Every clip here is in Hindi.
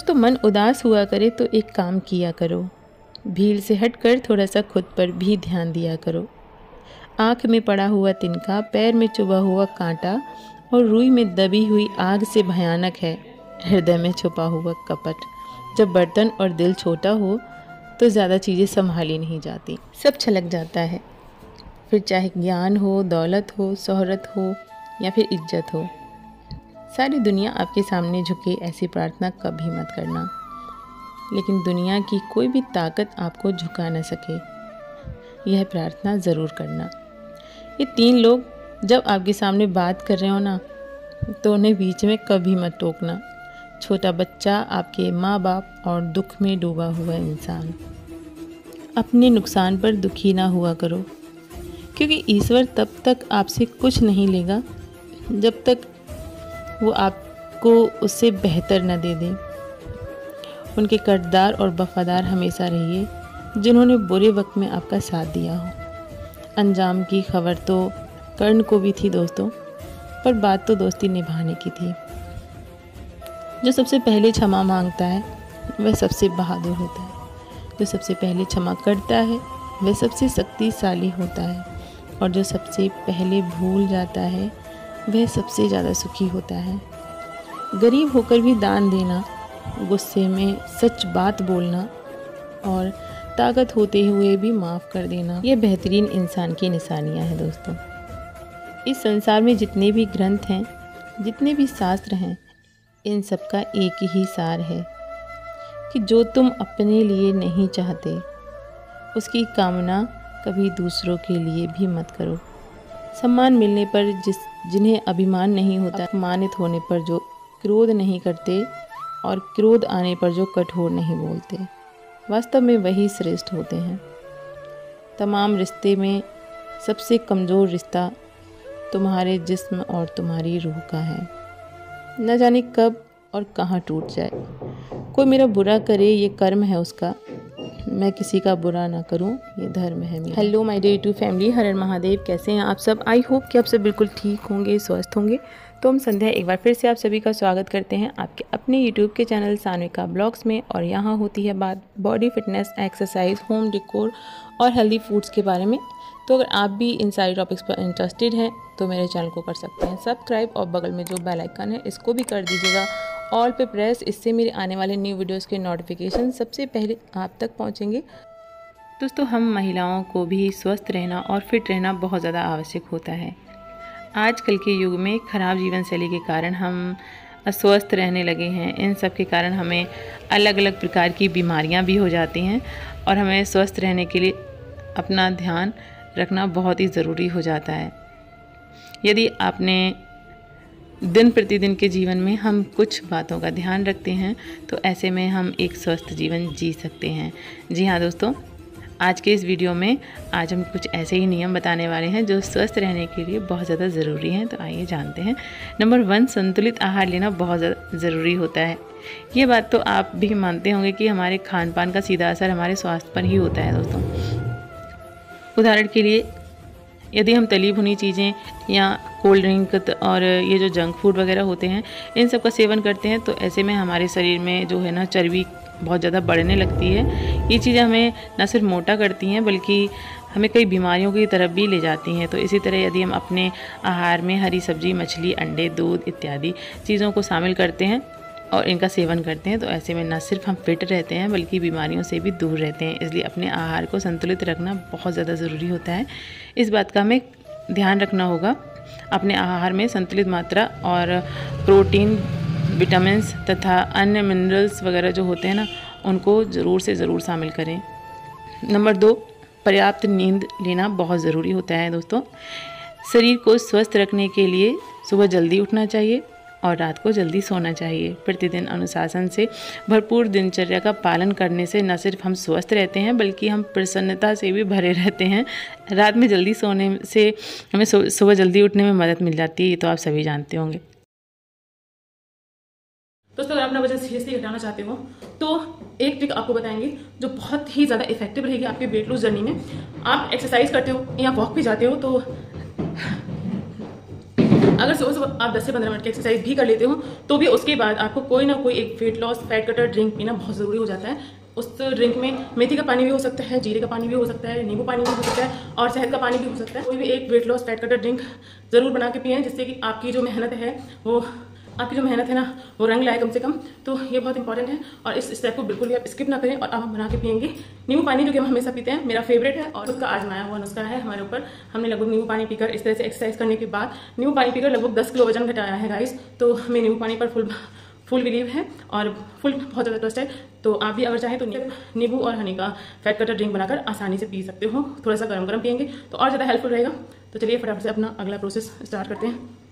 दोस्तों मन उदास हुआ करे तो एक काम किया करो, भीड़ से हटकर थोड़ा सा खुद पर भी ध्यान दिया करो। आँख में पड़ा हुआ तिनका, पैर में चुभा हुआ कांटा और रुई में दबी हुई आग से भयानक है हृदय में छुपा हुआ कपट। जब बर्तन और दिल छोटा हो तो ज़्यादा चीज़ें संभाली नहीं जाती, सब छलक जाता है। फिर चाहे ज्ञान हो, दौलत हो, शोहरत हो या फिर इज्जत हो, सारी दुनिया आपके सामने झुके ऐसी प्रार्थना कभी मत करना। लेकिन दुनिया की कोई भी ताकत आपको झुका न सके, यह प्रार्थना ज़रूर करना। ये 3 लोग जब आपके सामने बात कर रहे हो ना, तो उन्हें बीच में कभी मत टोकना। छोटा बच्चा, आपके माँ बाप और दुख में डूबा हुआ इंसान। अपने नुकसान पर दुखी ना हुआ करो, क्योंकि ईश्वर तब तक आपसे कुछ नहीं लेगा जब तक वो आपको उससे बेहतर न दे दे। उनके कर्जदार और वफादार हमेशा रहिए जिन्होंने बुरे वक्त में आपका साथ दिया हो। अंजाम की खबर तो कर्ण को भी थी दोस्तों, पर बात तो दोस्ती निभाने की थी। जो सबसे पहले क्षमा मांगता है वह सबसे बहादुर होता है। जो सबसे पहले क्षमा करता है वह सबसे शक्तिशाली होता है। और जो सबसे पहले भूल जाता है वह सबसे ज़्यादा सुखी होता है। गरीब होकर भी दान देना, गुस्से में सच बात बोलना और ताकत होते हुए भी माफ़ कर देना, ये बेहतरीन इंसान की निशानियाँ हैं दोस्तों। इस संसार में जितने भी ग्रंथ हैं, जितने भी शास्त्र हैं, इन सब का एक ही सार है कि जो तुम अपने लिए नहीं चाहते उसकी कामना कभी दूसरों के लिए भी मत करो। सम्मान मिलने पर जिन्हें अभिमान नहीं होता, अपमानित होने पर जो क्रोध नहीं करते और क्रोध आने पर जो कठोर नहीं बोलते, वास्तव में वही श्रेष्ठ होते हैं। तमाम रिश्ते में सबसे कमज़ोर रिश्ता तुम्हारे जिस्म और तुम्हारी रूह का है। न जाने कब और कहाँ टूट जाए। कोई मेरा बुरा करे ये कर्म है उसका, मैं किसी का बुरा ना करूं ये धर्म है मेरा। Hello my day to family, Har Har Mahadev. कैसे हैं आप सब? आई होप कि आप सब बिल्कुल ठीक होंगे, स्वस्थ होंगे। तो हम संध्या एक बार फिर से आप सभी का स्वागत करते हैं आपके अपने यूट्यूब के चैनल सान्विका ब्लॉग्स में। और यहाँ होती है बात body fitness, exercise, home decor और हेल्दी फूड्स के बारे में। तो अगर आप भी इन सारी टॉपिक्स पर इंटरेस्टेड हैं तो मेरे चैनल को कर सकते हैं सब्सक्राइब, और बगल में जो बेल आइकन है इसको भी कर दीजिएगा ऑल पे प्रेस। इससे मेरे आने वाले न्यू वीडियोस के नोटिफिकेशन सबसे पहले आप तक पहुंचेंगे। दोस्तों, हम महिलाओं को भी स्वस्थ रहना और फिट रहना बहुत ज़्यादा आवश्यक होता है। आजकल के युग में खराब जीवन शैली के कारण हम अस्वस्थ रहने लगे हैं। इन सब के कारण हमें अलग अलग प्रकार की बीमारियां भी हो जाती हैं और हमें स्वस्थ रहने के लिए अपना ध्यान रखना बहुत ही ज़रूरी हो जाता है। यदि आपने दिन प्रतिदिन के जीवन में हम कुछ बातों का ध्यान रखते हैं तो ऐसे में हम एक स्वस्थ जीवन जी सकते हैं। जी हाँ दोस्तों, आज के इस वीडियो में आज हम कुछ ऐसे ही नियम बताने वाले हैं जो स्वस्थ रहने के लिए बहुत ज़्यादा ज़रूरी हैं। तो आइए जानते हैं। नंबर 1, संतुलित आहार लेना बहुत ज़्यादा ज़रूरी होता है। ये बात तो आप भी मानते होंगे कि हमारे खान पान का सीधा असर हमारे स्वास्थ्य पर ही होता है दोस्तों। उदाहरण के लिए, यदि हम तली भुनी चीज़ें या कोल्ड ड्रिंक और ये जो जंक फूड वगैरह होते हैं, इन सब का सेवन करते हैं तो ऐसे में हमारे शरीर में जो है ना चर्बी बहुत ज़्यादा बढ़ने लगती है। ये चीज़ें हमें न सिर्फ मोटा करती हैं बल्कि हमें कई बीमारियों की तरफ भी ले जाती हैं। तो इसी तरह यदि हम अपने आहार में हरी सब्जी, मछली, अंडे, दूध इत्यादि चीज़ों को शामिल करते हैं और इनका सेवन करते हैं तो ऐसे में न सिर्फ हम फिट रहते हैं बल्कि बीमारियों से भी दूर रहते हैं। इसलिए अपने आहार को संतुलित रखना बहुत ज़्यादा ज़रूरी होता है। इस बात का हमें ध्यान रखना होगा। अपने आहार में संतुलित मात्रा और प्रोटीन, विटामिन्स तथा अन्य मिनरल्स वगैरह जो होते हैं ना, उनको ज़रूर से ज़रूर शामिल करें। नंबर 2, पर्याप्त नींद लेना बहुत ज़रूरी होता है दोस्तों। शरीर को स्वस्थ रखने के लिए सुबह जल्दी उठना चाहिए और रात को जल्दी सोना चाहिए। प्रतिदिन अनुशासन से भरपूर दिनचर्या का पालन करने से न सिर्फ हम स्वस्थ रहते हैं बल्कि हम प्रसन्नता से भी भरे रहते हैं। रात में जल्दी सोने से हमें सुबह जल्दी उठने में मदद मिल जाती है, ये तो आप सभी जानते होंगे। दोस्तों, अगर अपना वजन सीरियसली घटाना चाहते हो तो एक ट्रिक आपको बताएंगे जो बहुत ही ज़्यादा इफेक्टिव रहेगी आपके वेट लूज जर्नी में। आप एक्सरसाइज करते हो या वॉक पे जाते हो तो अगर सुबह सुबह आप 10 से 15 मिनट की एक्सरसाइज भी कर लेते हो तो भी उसके बाद आपको कोई ना कोई एक weight loss fat cutter drink पीना बहुत ज़रूरी हो जाता है। उस ड्रिंक में मेथी का पानी भी हो सकता है, जीरे का पानी भी हो सकता है, नींबू पानी भी हो सकता है और शहद का पानी भी हो सकता है। कोई भी एक weight loss fat cutter drink ज़रूर बना के पिएं, जिससे कि आपकी जो मेहनत है ना वो रंग लाए कम से कम। तो ये बहुत इंपॉर्टेंट है और इस स्टेप को बिल्कुल भी आप स्किप ना करें और आप बना के पिएंगे। नींबू पानी जो कि हम हमेशा पीते हैं, मेरा फेवरेट है और उसका आजमाया हुआ नुस्खा है हमारे ऊपर। हमने लगभग नींबू पानी पीकर इस तरह से एक्सरसाइज करने के बाद नींबू पानी पीकर लगभग 10 किलो वजन घटाया है गाइस। तो हमें नींबू पानी पर फुल बिलीव है और बहुत ज़्यादा ट्रस्ट है। तो आप भी अगर चाहें तो नींबू और हनी का फैट कटर ड्रिंक बनाकर आसानी से पी सकते हो। थोड़ा सा गरम पिएंगे तो और ज़्यादा हेल्पफुल रहेगा। तो चलिए फटाफट से अपना अगला प्रोसेस स्टार्ट करते हैं।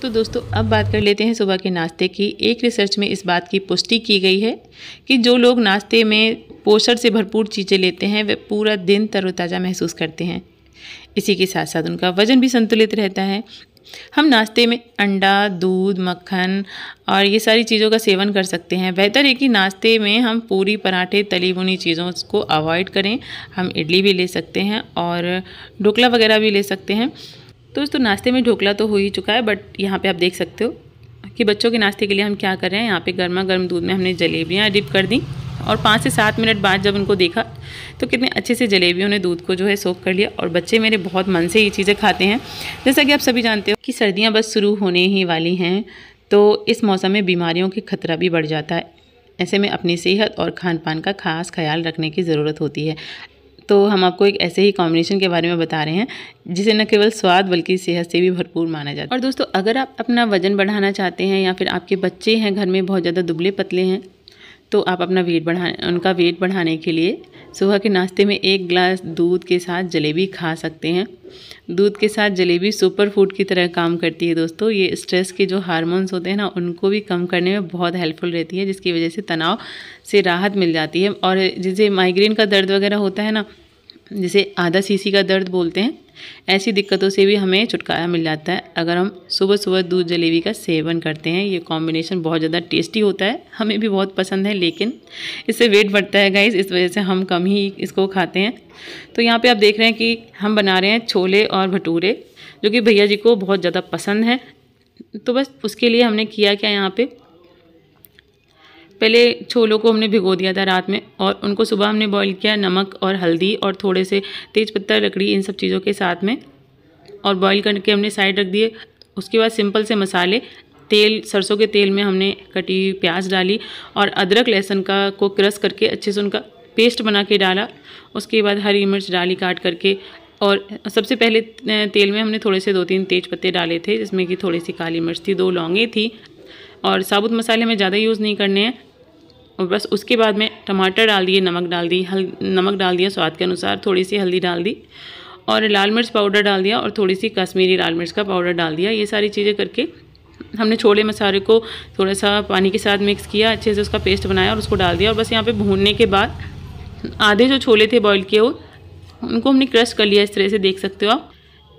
तो दोस्तों अब बात कर लेते हैं सुबह के नाश्ते की। एक रिसर्च में इस बात की पुष्टि की गई है कि जो लोग नाश्ते में पोषण से भरपूर चीज़ें लेते हैं वे पूरा दिन तरोताज़ा महसूस करते हैं। इसी के साथ साथ उनका वजन भी संतुलित रहता है। हम नाश्ते में अंडा, दूध, मक्खन और ये सारी चीज़ों का सेवन कर सकते हैं। बेहतर है कि नाश्ते में हम पूरी, पराठे, तली भुनी चीज़ों को अवॉइड करें। हम इडली भी ले सकते हैं और ढोकला वगैरह भी ले सकते हैं। दोस्तों नाश्ते में ढोकला तो हो ही चुका है, बट यहाँ पे आप देख सकते हो कि बच्चों के नाश्ते के लिए हम क्या कर रहे हैं। यहाँ पे गर्मा गर्म दूध में हमने जलेबियाँ डिप कर दी और 5 से 7 मिनट बाद जब उनको देखा तो कितने अच्छे से जलेबियों ने दूध को जो है सोख कर लिया और बच्चे मेरे बहुत मन से ये चीज़ें खाते हैं। जैसा कि आप सभी जानते हो कि सर्दियाँ बस शुरू होने ही वाली हैं, तो इस मौसम में बीमारियों की खतरा भी बढ़ जाता है। ऐसे में अपनी सेहत और खान पान का खास ख्याल रखने की ज़रूरत होती है। तो हम आपको एक ऐसे ही कॉम्बिनेशन के बारे में बता रहे हैं जिसे न केवल स्वाद बल्कि सेहत से भी भरपूर माना जाता है। और दोस्तों अगर आप अपना वजन बढ़ाना चाहते हैं या फिर आपके बच्चे हैं घर में बहुत ज़्यादा दुबले पतले हैं, तो आप अपना उनका वेट बढ़ाने के लिए सुबह के नाश्ते में 1 गिलास दूध के साथ जलेबी खा सकते हैं। दूध के साथ जलेबी सुपर फूड की तरह काम करती है दोस्तों। ये स्ट्रेस के जो हार्मोन्स होते हैं ना उनको भी कम करने में बहुत हेल्पफुल रहती है, जिसकी वजह से तनाव से राहत मिल जाती है। और जिसे माइग्रेन का दर्द वगैरह होता है ना, जिसे आधा सीसी का दर्द बोलते हैं, ऐसी दिक्कतों से भी हमें छुटकारा मिल जाता है अगर हम सुबह सुबह दूध जलेबी का सेवन करते हैं। ये कॉम्बिनेशन बहुत ज़्यादा टेस्टी होता है, हमें भी बहुत पसंद है, लेकिन इससे वेट बढ़ता है गाइस, इस वजह से हम कम ही इसको खाते हैं। तो यहाँ पे आप देख रहे हैं कि हम बना रहे हैं छोले और भटूरे, जो कि भैया जी को बहुत ज़्यादा पसंद है। तो बस उसके लिए हमने किया क्या, यहाँ पे पहले छोलों को हमने भिगो दिया था रात में और उनको सुबह हमने बॉईल किया नमक और हल्दी और थोड़े से तेज़पत्ता, लकड़ी, इन सब चीज़ों के साथ में, और बॉईल करके हमने साइड रख दिए। उसके बाद सिंपल से मसाले, तेल, सरसों के तेल में हमने कटी हुई प्याज डाली और अदरक लहसुन को क्रश करके अच्छे से उनका पेस्ट बना के डाला। उसके बाद हरी मिर्च डाली काट करके, और सबसे पहले तेल में हमने थोड़े से 2-3 तेज पत्ते डाले थे, जिसमें कि थोड़ी सी काली मिर्च थी, 2 लौंगे थी, और साबुत मसाले में ज़्यादा यूज़ नहीं करने हैं। और बस उसके बाद में टमाटर डाल दिए, नमक डाल दिया स्वाद के अनुसार, थोड़ी सी हल्दी डाल दी और लाल मिर्च पाउडर डाल दिया और थोड़ी सी कश्मीरी लाल मिर्च का पाउडर डाल दिया। ये सारी चीज़ें करके हमने छोले मसाले को थोड़ा सा पानी के साथ मिक्स किया, अच्छे से उसका पेस्ट बनाया और उसको डाल दिया। और बस यहाँ पे भूनने के बाद आधे जो छोले थे बॉईल किए हुए, उनको हमने क्रश कर लिया। इस तरह से देख सकते हो आप।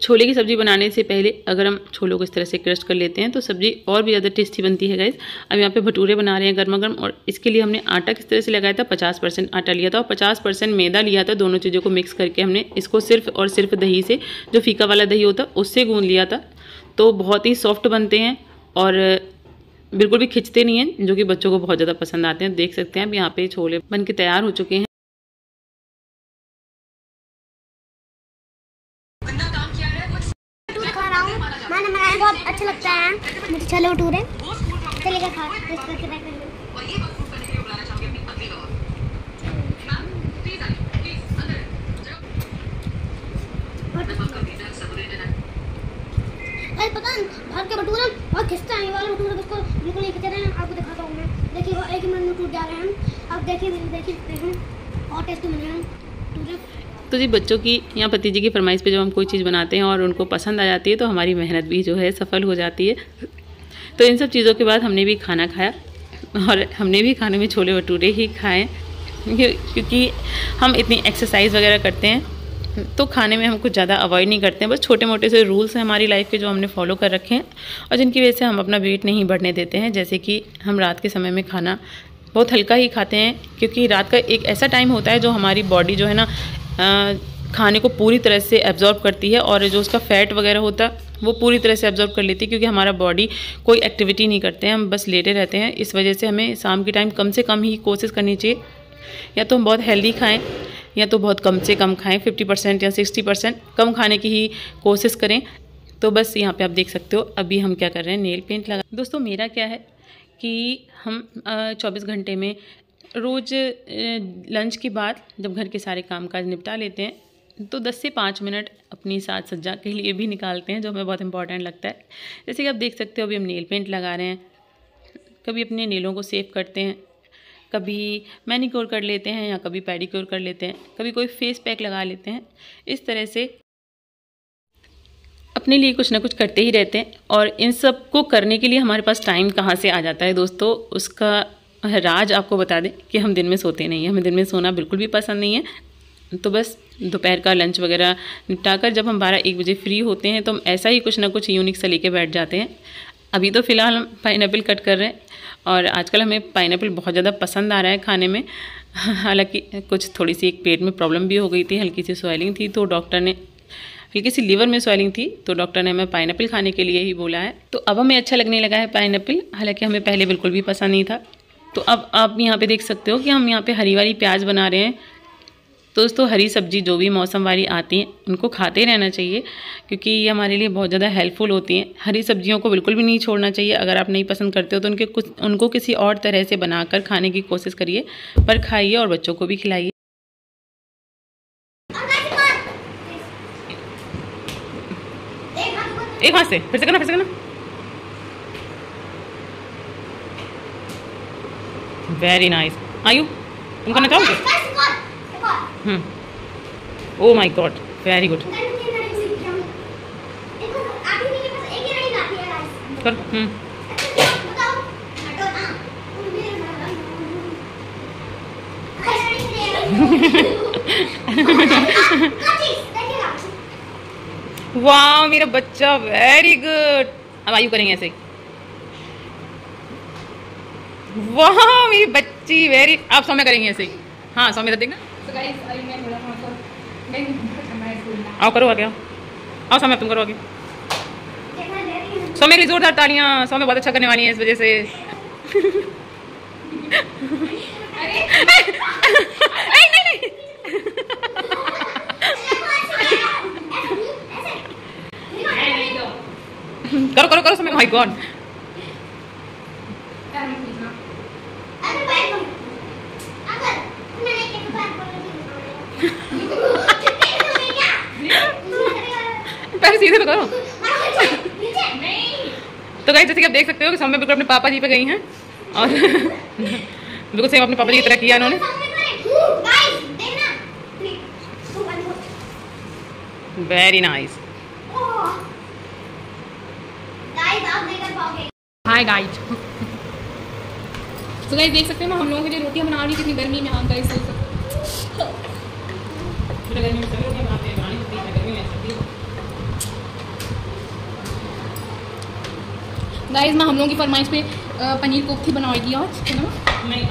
छोले की सब्ज़ी बनाने से पहले अगर हम छोलों को इस तरह से क्रश कर लेते हैं तो सब्ज़ी और भी ज़्यादा टेस्टी बनती है गाइस। अब यहाँ पे भटूरे बना रहे हैं गर्मा गर्म, और इसके लिए हमने आटा किस तरह से लगाया था, 50% आटा लिया था और 50% मैदा लिया था। दोनों चीज़ों को मिक्स करके हमने इसको सिर्फ और सिर्फ दही से, जो फीका वाला दही होता है उससे गूँध लिया था। तो बहुत ही सॉफ्ट बनते हैं और बिल्कुल भी खिंचते नहीं हैं, जो कि बच्चों को बहुत ज़्यादा पसंद आते हैं। देख सकते हैं अब यहाँ पे छोले बन के तैयार हो चुके हैं। बहुत अच्छा लगता है मुझे छोले भटूरे, चलिए खा टेस्ट करके देखेंगे। पता है घर के भटूरे बहुत खिंचते हैं, ये वाले भटूरे बिल्कुल नहीं खिंच रहे हैं। आपको दिखाता हूँ मैं, देखिए वो 1 मिनट में टूट जा रहे हैं। आप देखिए और टेस्टी बने हैं भटूरे। तो जी बच्चों की या भतीजी की फरमाइश पे जब हम कोई चीज़ बनाते हैं और उनको पसंद आ जाती है तो हमारी मेहनत भी जो है सफल हो जाती है। तो इन सब चीज़ों के बाद हमने भी खाना खाया और हमने भी खाने में छोले भटूरे ही खाए, क्योंकि हम इतनी एक्सरसाइज वगैरह करते हैं तो खाने में हम कुछ ज़्यादा अवॉइड नहीं करते हैं। बस छोटे मोटे से रूल्स हैं हमारी लाइफ के जो हमने फॉलो कर रखे हैं और जिनकी वजह से हम अपना वेट नहीं बढ़ने देते हैं। जैसे कि हम रात के समय में खाना बहुत हल्का ही खाते हैं, क्योंकि रात का एक ऐसा टाइम होता है जो हमारी बॉडी जो है ना खाने को पूरी तरह से एब्जॉर्ब करती है और जो उसका फैट वगैरह होता है वो पूरी तरह से एब्जॉर्ब कर लेती है, क्योंकि हमारा बॉडी कोई एक्टिविटी नहीं करते हैं, हम बस लेटे रहते हैं। इस वजह से हमें शाम के टाइम कम से कम ही कोशिश करनी चाहिए, या तो हम बहुत हेल्दी खाएं या तो बहुत कम से कम खाएं, 50% या 60% कम खाने की ही कोशिश करें। तो बस यहाँ पे आप देख सकते हो अभी हम क्या कर रहे हैं, नेल पेंट लगा। दोस्तों मेरा क्या है कि हम 24 घंटे में रोज़ लंच के बाद जब घर के सारे कामकाज निपटा लेते हैं तो 10 से 5 मिनट अपनी साज सज्जा के लिए भी निकालते हैं, जो हमें बहुत इंपॉर्टेंट लगता है। जैसे कि आप देख सकते हो अभी हम नेल पेंट लगा रहे हैं, कभी अपने नेलों को सेव करते हैं, कभी मैनिक्योर कर लेते हैं या कभी पेडिक्योर कर लेते हैं, कभी कोई फेस पैक लगा लेते हैं। इस तरह से अपने लिए कुछ ना कुछ करते ही रहते हैं। और इन सब को करने के लिए हमारे पास टाइम कहाँ से आ जाता है दोस्तों, उसका राज आपको बता दें कि हम दिन में सोते नहीं हैं, हमें दिन में सोना बिल्कुल भी पसंद नहीं है। तो बस दोपहर का लंच वगैरह निपटाकर जब हम 12-1 बजे फ्री होते हैं तो हम ऐसा ही कुछ ना कुछ यूनिक सा लेके बैठ जाते हैं। अभी तो फ़िलहाल हम पाइनएप्पल कट कर रहे हैं और आजकल हमें पाइनएप्पल बहुत ज़्यादा पसंद आ रहा है खाने में। हालांकि कुछ थोड़ी सी एक पेट में प्रॉब्लम भी हो गई थी, हल्की सी स्वेलिंग थी, तो डॉक्टर ने हल्की सी लीवर में स्वेलिंग थी, तो डॉक्टर ने हमें पाइनएप्पल खाने के लिए ही बोला है। तो अब हमें अच्छा लगने लगा है पाइनएप्पल, हालांकि हमें पहले बिल्कुल भी पसंद नहीं था। तो अब आप यहाँ पे देख सकते हो कि हम यहाँ पे हरी वाली प्याज बना रहे हैं। दोस्तों हरी सब्जी जो भी मौसम वाली आती हैं उनको खाते रहना चाहिए, क्योंकि ये हमारे लिए बहुत ज़्यादा हेल्पफुल होती हैं। हरी सब्जियों को बिल्कुल भी नहीं छोड़ना चाहिए। अगर आप नहीं पसंद करते हो तो उनको किसी और तरह से बनाकर खाने की कोशिश करिए, पर खाइए और बच्चों को भी खिलाइए। एक हाथ से फिर से करना, वेरी नाइस। आयु तुम करना चाहोगे? Oh my God, very good. कर वाह मेरा बच्चा, वेरी गुड। अब आयु करेंगे ऐसे ही। वाह मेरी बच्ची, वेरी। आप सौम्य करेंगे ऐसे ही। हाँ सौम्य देखना। आओ करो आगे, आओ सौम्य तुम करो आगे। सौम्य की जोरदार तालियां, सौम्य बहुत अच्छा करने वाली है इस वजह से। करो करो करो सौम्य, माय गॉड। पैसे सीधे तो करो। तो गाइस जैसे कि आप देख सकते हो कि सौम्य बिल्कुल अपने पापा जी पे गई हैं और बिल्कुल सेम अपने पापा जी की तरह किया इन्होंने। Very nice. हाय गाइस, तो गाइस देख सकते हैं हम लोगों के लिए रोटियां बना रही, कितनी गर्मी में। हाँ गाइस गाइस मैं हम लोगों की फरमाइश पे पनीर कोफ्ती बनाएगी आज, है ना? नहीं